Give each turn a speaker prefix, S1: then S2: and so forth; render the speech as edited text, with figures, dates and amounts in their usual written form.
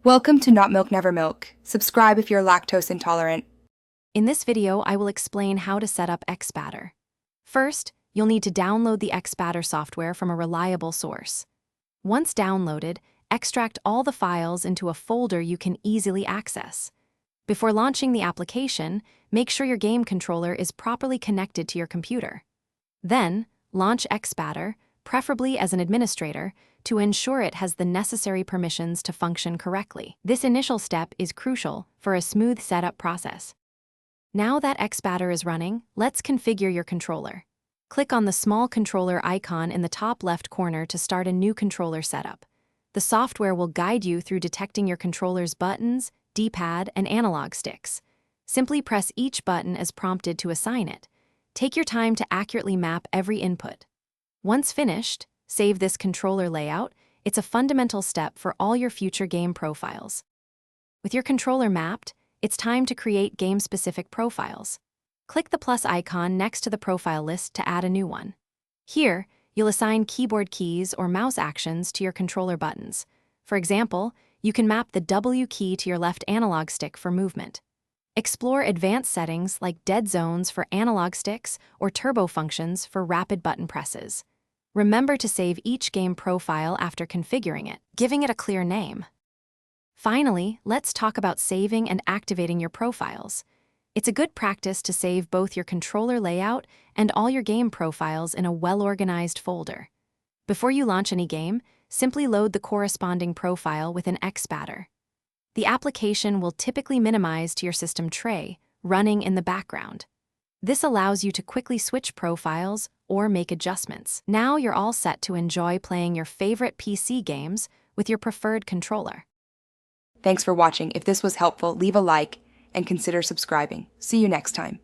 S1: Welcome to Not Milk Never Milk. Subscribe if you're lactose intolerant.
S2: In this video, I will explain how to set up Xpadder. First, you'll need to download the Xpadder software from a reliable source. Once downloaded, extract all the files into a folder you can easily access. Before launching the application, make sure your game controller is properly connected to your computer. Then, launch Xpadder, preferably as an administrator, to ensure it has the necessary permissions to function correctly. This initial step is crucial for a smooth setup process. Now that Xpadder is running, let's configure your controller. Click on the small controller icon in the top left corner to start a new controller setup. The software will guide you through detecting your controller's buttons, D-pad, and analog sticks. Simply press each button as prompted to assign it. Take your time to accurately map every input. Once finished, save this controller layout. It's a fundamental step for all your future game profiles. With your controller mapped, it's time to create game-specific profiles. Click the plus icon next to the profile list to add a new one. Here, you'll assign keyboard keys or mouse actions to your controller buttons. For example, you can map the W key to your left analog stick for movement. Explore advanced settings like dead zones for analog sticks or turbo functions for rapid button presses. Remember to save each game profile after configuring it, giving it a clear name. Finally, let's talk about saving and activating your profiles. It's a good practice to save both your controller layout and all your game profiles in a well-organized folder. Before you launch any game, simply load the corresponding profile with an Xpadder. The application will typically minimize to your system tray, running in the background. This allows you to quickly switch profiles or make adjustments. Now you're all set to enjoy playing your favorite PC games with your preferred controller.
S1: Thanks for watching. If this was helpful, leave a like and consider subscribing. See you next time.